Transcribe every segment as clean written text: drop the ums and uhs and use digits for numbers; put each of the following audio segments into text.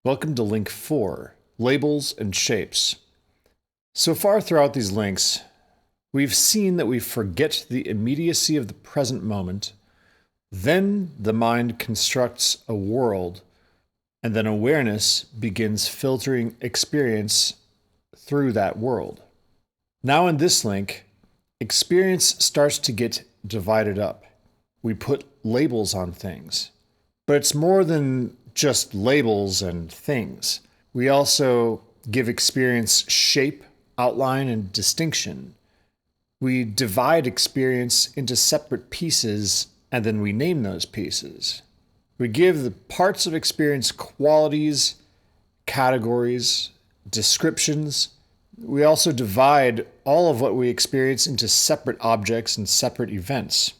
Welcome to link 4, Labels and Shapes. So far throughout these links, we've seen that we forget the immediacy of the present moment, then the mind constructs a world, and then awareness begins filtering experience through that world. Now in this link, experience starts to get divided up. We put labels on things, but it's more than just labels and things. We also give experience shape, outline, and distinction. We divide experience into separate pieces, and then we name those pieces. We give the parts of experience qualities, categories, descriptions. We also divide all of what we experience into separate objects and separate events.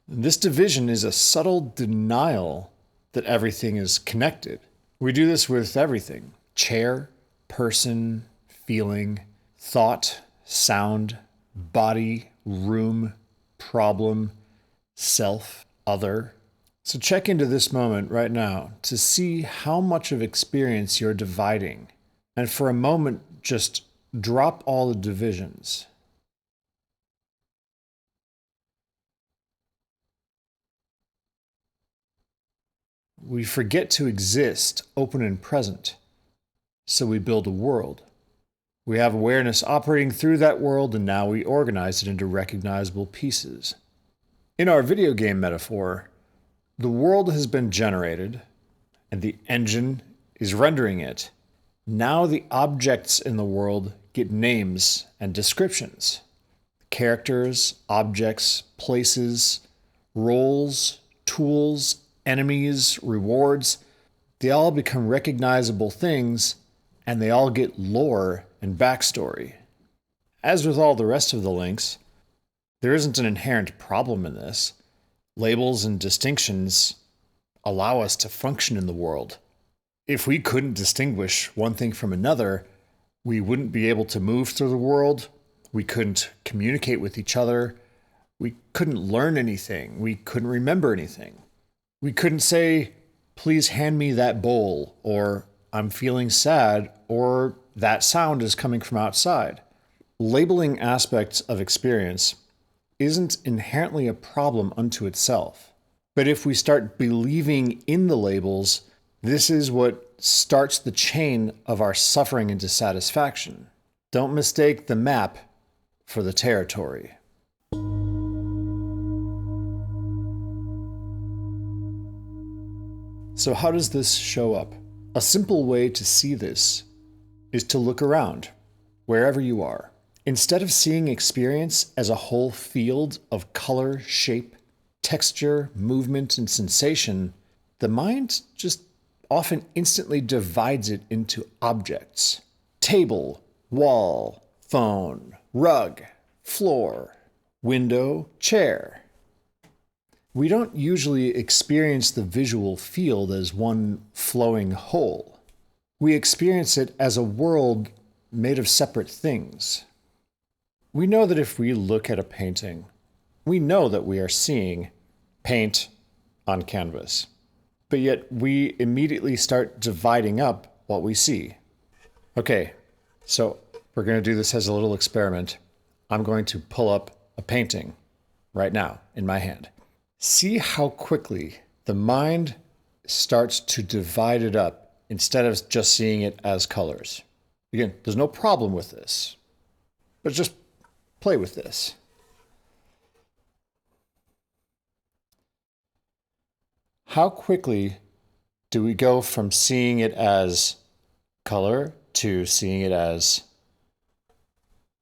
And this division is a subtle denial that everything is connected. We do this with everything: chair, person, feeling, thought, sound, body, room, problem, self, other. So check into this moment right now to see how much of experience you're dividing. And for a moment, just drop all the divisions. We forget to exist open and present, so we build a world. We have awareness operating through that world, and now we organize it into recognizable pieces. In our video game metaphor, the world has been generated, and the engine is rendering it. Now the objects in the world get names and descriptions. Characters, objects, places, roles, tools, enemies, rewards, they all become recognizable things, and they all get lore and backstory. As with all the rest of the links, there isn't an inherent problem in this. Labels and distinctions allow us to function in the world. If we couldn't distinguish one thing from another, we wouldn't be able to move through the world, we couldn't communicate with each other, we couldn't learn anything, we couldn't remember anything. We couldn't say, "Please hand me that bowl," or "I'm feeling sad," or "that sound is coming from outside." Labeling aspects of experience isn't inherently a problem unto itself. But if we start believing in the labels, this is what starts the chain of our suffering into satisfaction. Don't mistake the map for the territory. So how does this show up? A simple way to see this is to look around, wherever you are. Instead of seeing experience as a whole field of color, shape, texture, movement, and sensation, the mind just often instantly divides it into objects. Table, wall, phone, rug, floor, window, chair. We don't usually experience the visual field as one flowing whole. We experience it as a world made of separate things. We know that if we look at a painting, we know that we are seeing paint on canvas. But yet we immediately start dividing up what we see. Okay, so we're going to do this as a little experiment. I'm going to pull up a painting right now in my hand. See how quickly the mind starts to divide it up instead of just seeing it as colors. Again, there's no problem with this, but just play with this. How quickly do we go from seeing it as color to seeing it as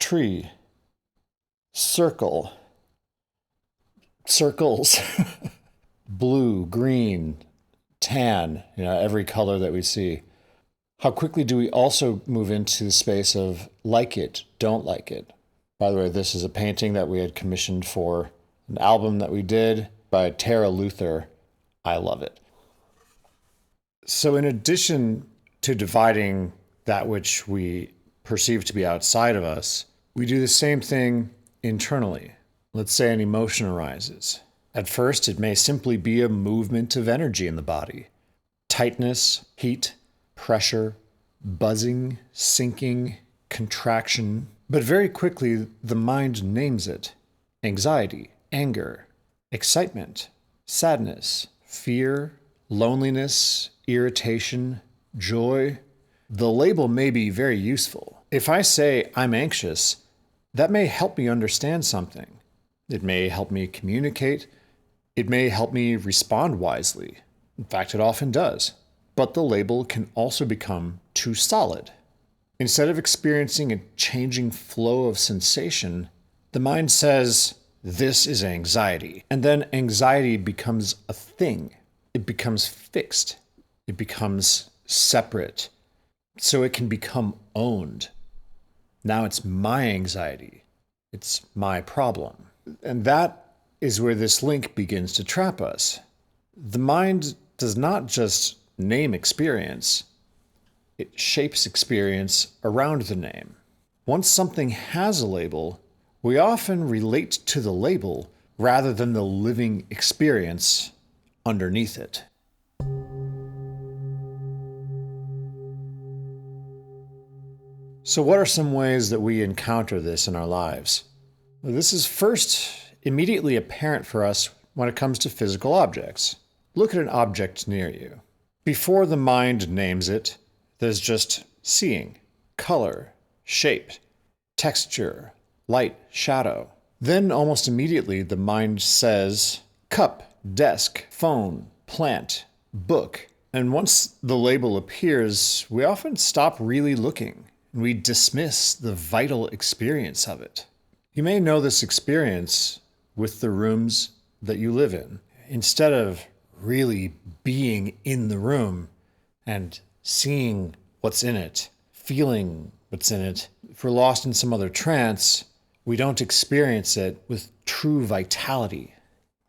tree, circle, circles, blue, green, tan, every color that we see? How quickly do we also move into the space of like it, don't like it? By the way, this is a painting that we had commissioned for an album that we did by Tara Luther. I love it. So in addition to dividing that which we perceive to be outside of us, we do the same thing internally. Let's say an emotion arises. At first, it may simply be a movement of energy in the body. Tightness, heat, pressure, buzzing, sinking, contraction. But very quickly, the mind names it: anxiety, anger, excitement, sadness, fear, loneliness, irritation, joy. The label may be very useful. If I say I'm anxious, that may help me understand something. It may help me communicate. It may help me respond wisely. In fact, it often does. But the label can also become too solid. Instead of experiencing a changing flow of sensation, the mind says, this is anxiety. And then anxiety becomes a thing. It becomes fixed. It becomes separate. So it can become owned. Now it's my anxiety. It's my problem. And that is where this link begins to trap us. The mind does not just name experience, it shapes experience around the name. Once something has a label, we often relate to the label rather than the living experience underneath it. So, what are some ways that we encounter this in our lives? Well, this is first immediately apparent for us when it comes to physical objects. Look at an object near you. Before the mind names it, there's just seeing, color, shape, texture, light, shadow. Then almost immediately the mind says cup, desk, phone, plant, book. And once the label appears, we often stop really looking and we dismiss the vital experience of it. You may know this experience with the rooms that you live in. Instead of really being in the room and seeing what's in it, feeling what's in it, if we're lost in some other trance, we don't experience it with true vitality.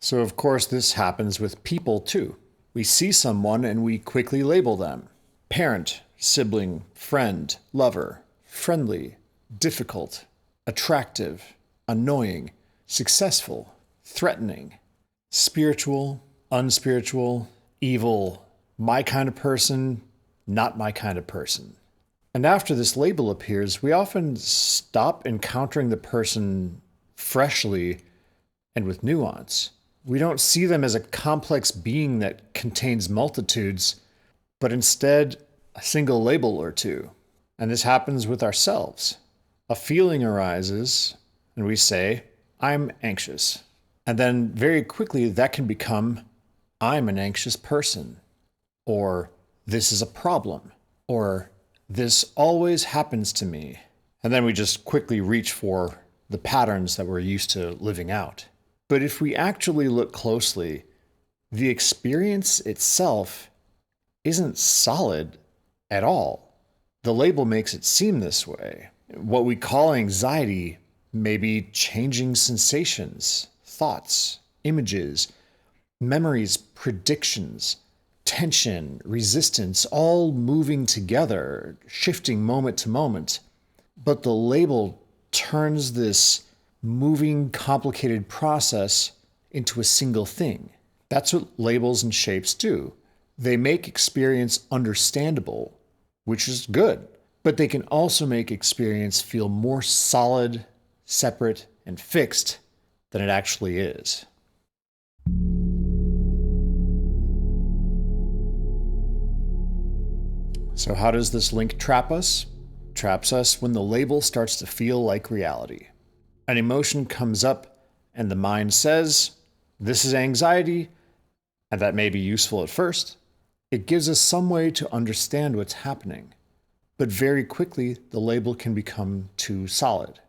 So, of course, this happens with people too. We see someone and we quickly label them: parent, sibling, friend, lover, friendly, difficult, attractive, annoying, successful, threatening, spiritual, unspiritual, evil, my kind of person, not my kind of person. And after this label appears, we often stop encountering the person freshly and with nuance. We don't see them as a complex being that contains multitudes, but instead a single label or two. And this happens with ourselves. A feeling arises, and we say, I'm anxious. And then very quickly that can become, I'm an anxious person, or this is a problem, or this always happens to me. And then we just quickly reach for the patterns that we're used to living out. But if we actually look closely, the experience itself isn't solid at all. The label makes it seem this way. What we call anxiety may be changing sensations, thoughts, images, memories, predictions, tension, resistance, all moving together, shifting moment to moment. But the label turns this moving, complicated process into a single thing. That's what labels and shapes do. They make experience understandable, which is good, but they can also make experience feel more solid, separate, and fixed than it actually is. So how does this link trap us? Traps us when the label starts to feel like reality. An emotion comes up and the mind says, this is anxiety, and that may be useful at first. It gives us some way to understand what's happening, but very quickly the label can become too solid.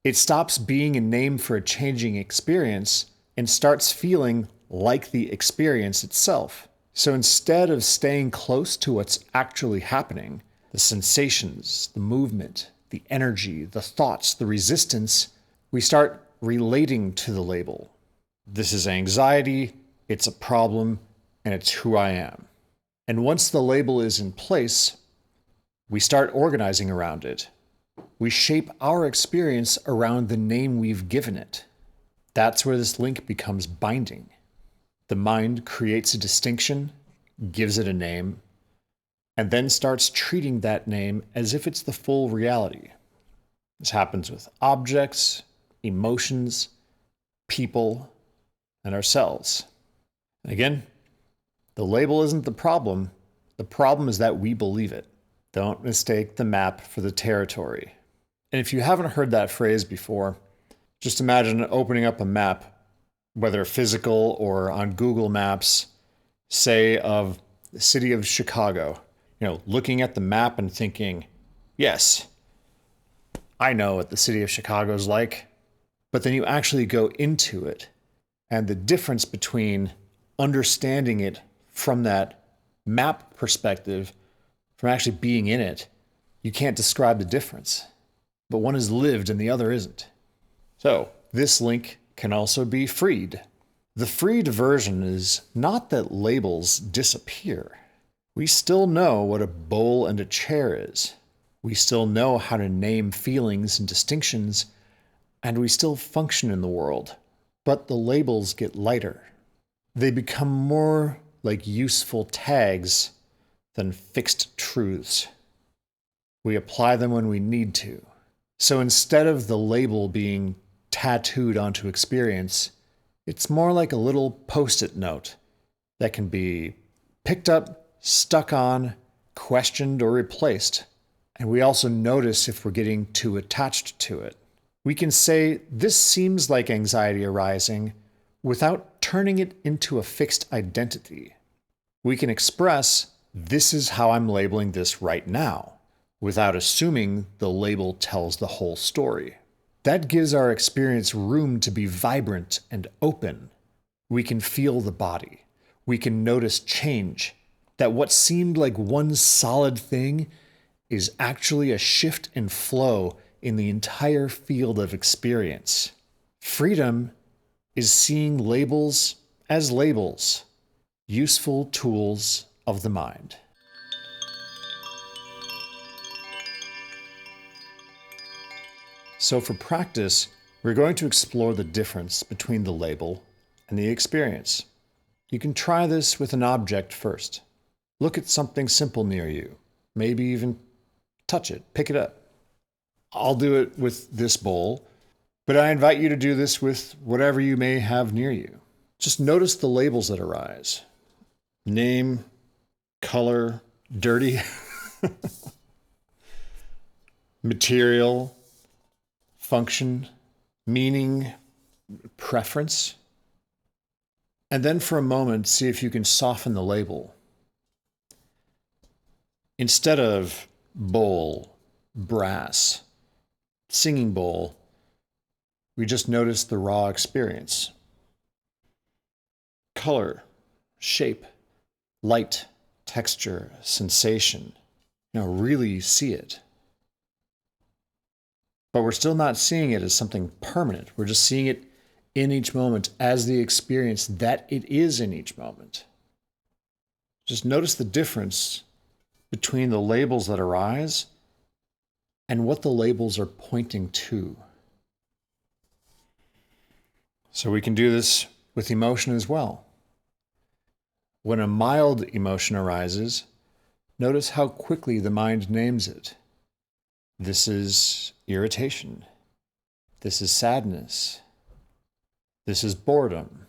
It stops being a name for a changing experience and starts feeling like the experience itself. So instead of staying close to what's actually happening, the sensations, the movement, the energy, the thoughts, the resistance, we start relating to the label. This is anxiety, it's a problem, and it's who I am. And once the label is in place, we start organizing around it. We shape our experience around the name we've given it. That's where this link becomes binding. The mind creates a distinction, gives it a name, and then starts treating that name as if it's the full reality. This happens with objects, emotions, people, and ourselves. And again, the label isn't the problem. The problem is that we believe it. Don't mistake the map for the territory. And if you haven't heard that phrase before, just imagine opening up a map, whether physical or on Google Maps, say of the city of Chicago. Looking at the map and thinking, yes, I know what the city of Chicago is like. But then you actually go into it, and the difference between understanding it from that map perspective, from actually being in it, you can't describe the difference. But one is lived and the other isn't. So this link can also be freed. The freed version is not that labels disappear. We still know what a bowl and a chair is. We still know how to name feelings and distinctions, and we still function in the world. But the labels get lighter. They become more like useful tags than fixed truths. We apply them when we need to. So instead of the label being tattooed onto experience, it's more like a little post-it note that can be picked up, stuck on, questioned, or replaced. And we also notice if we're getting too attached to it. We can say, this seems like anxiety arising, without turning it into a fixed identity. We can express, this is how I'm labeling this right now, without assuming the label tells the whole story. That gives our experience room to be vibrant and open. We can feel the body. We can notice change, that what seemed like one solid thing is actually a shift and flow in the entire field of experience. Freedom is seeing labels as labels, useful tools of the mind. So for practice, we're going to explore the difference between the label and the experience. You can try this with an object first. Look at something simple near you. Maybe even touch it, pick it up. I'll do it with this bowl, but I invite you to do this with whatever you may have near you. Just notice the labels that arise. Name, color, dirty, material, function, meaning, preference. And then for a moment, see if you can soften the label. Instead of bowl, brass, singing bowl, we just notice the raw experience. Color, shape, light, texture, sensation. Really see it. But we're still not seeing it as something permanent. We're just seeing it in each moment as the experience that it is in each moment. Just notice the difference between the labels that arise and what the labels are pointing to. So we can do this with emotion as well. When a mild emotion arises, notice how quickly the mind names it. This is irritation. This is sadness. This is boredom.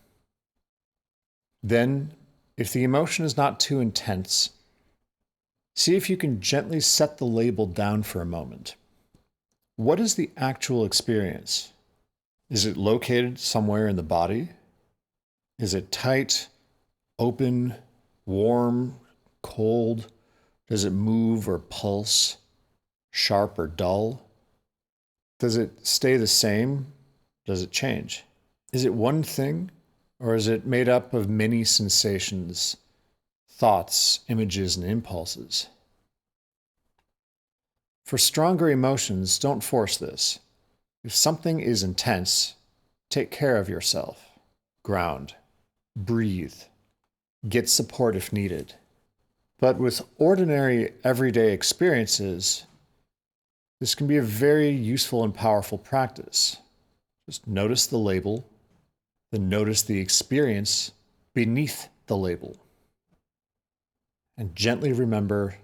Then, if the emotion is not too intense, see if you can gently set the label down for a moment. What is the actual experience? Is it located somewhere in the body? Is it tight, open, warm, cold? Does it move or pulse? Sharp or dull? Does it stay the same? Does it change? Is it one thing, or is it made up of many sensations, thoughts, images, and impulses? For stronger emotions, don't force this. If something is intense, take care of yourself. Ground. Breathe. Get support if needed. But with ordinary, everyday experiences, this can be a very useful and powerful practice. Just notice the label, then notice the experience beneath the label. And gently remember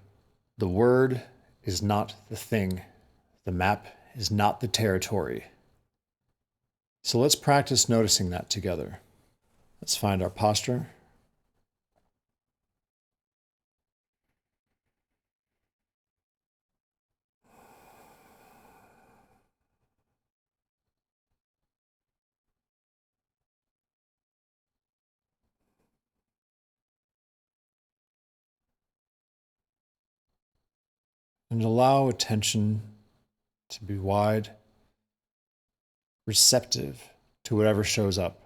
The word is not the thing. The map is not the territory. So let's practice noticing that together. Let's find our posture. And allow attention to be wide, receptive to whatever shows up.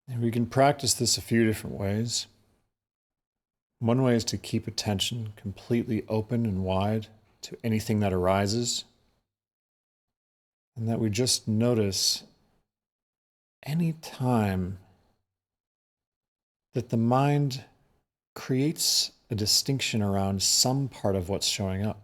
And we can practice this a few different ways. One way is to keep attention completely open and wide to anything that arises, and that we just notice any time that the mind creates a distinction around some part of what's showing up.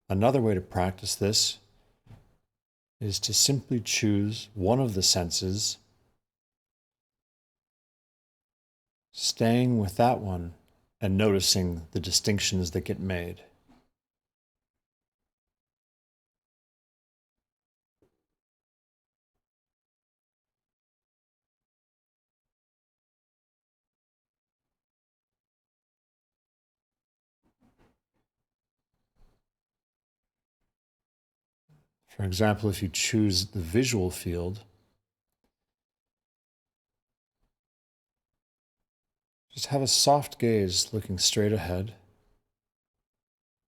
Another way to practice this is to simply choose one of the senses, staying with that one and noticing the distinctions that get made. For example, if you choose the visual field, just have a soft gaze looking straight ahead,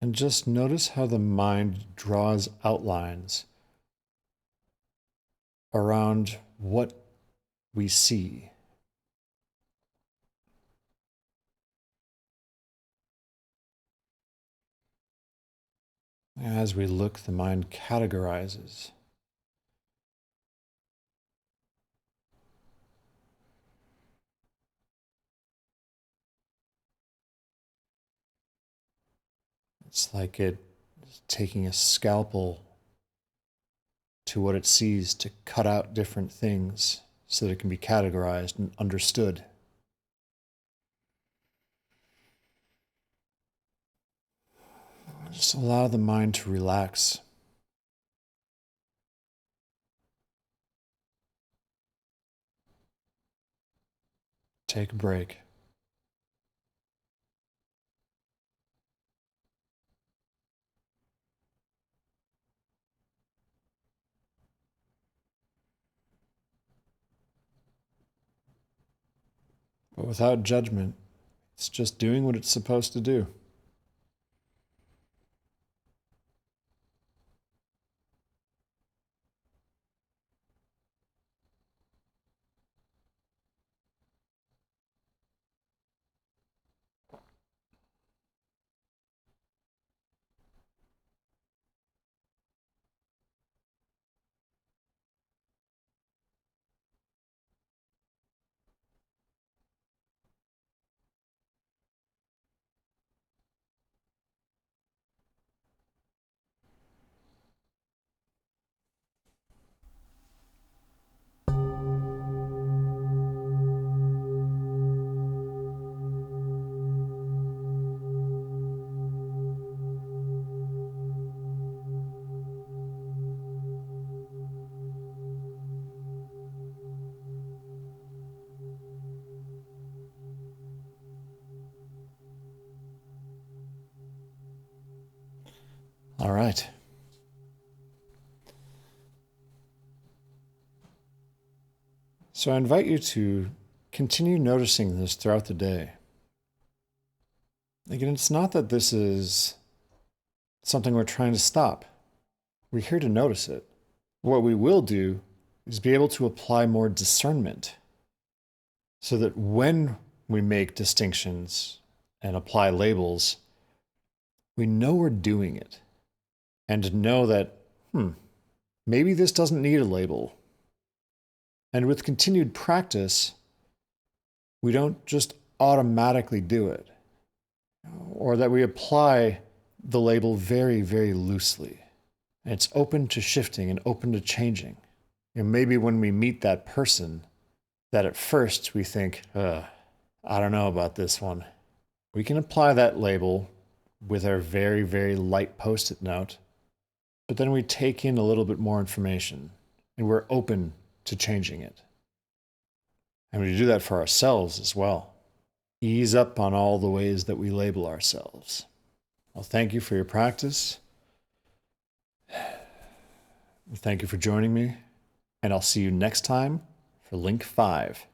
and just notice how the mind draws outlines around what we see. As we look, the mind categorizes. It's like it is taking a scalpel to what it sees to cut out different things so that it can be categorized and understood. Just allow the mind to relax. Take a break. But without judgment, it's just doing what it's supposed to do. All right. So I invite you to continue noticing this throughout the day. Again, it's not that this is something we're trying to stop. We're here to notice it. What we will do is be able to apply more discernment so that when we make distinctions and apply labels, we know we're doing it. And to know that, maybe this doesn't need a label. And with continued practice, we don't just automatically do it, or that we apply the label very, very loosely. And it's open to shifting and open to changing. And maybe when we meet that person that at first we think, I don't know about this one, we can apply that label with our very, very light Post-it note, but then we take in a little bit more information and we're open to changing it. And we do that for ourselves as well. Ease up on all the ways that we label ourselves. Well, thank you for your practice. Thank you for joining me, and I'll see you next time for Link 5.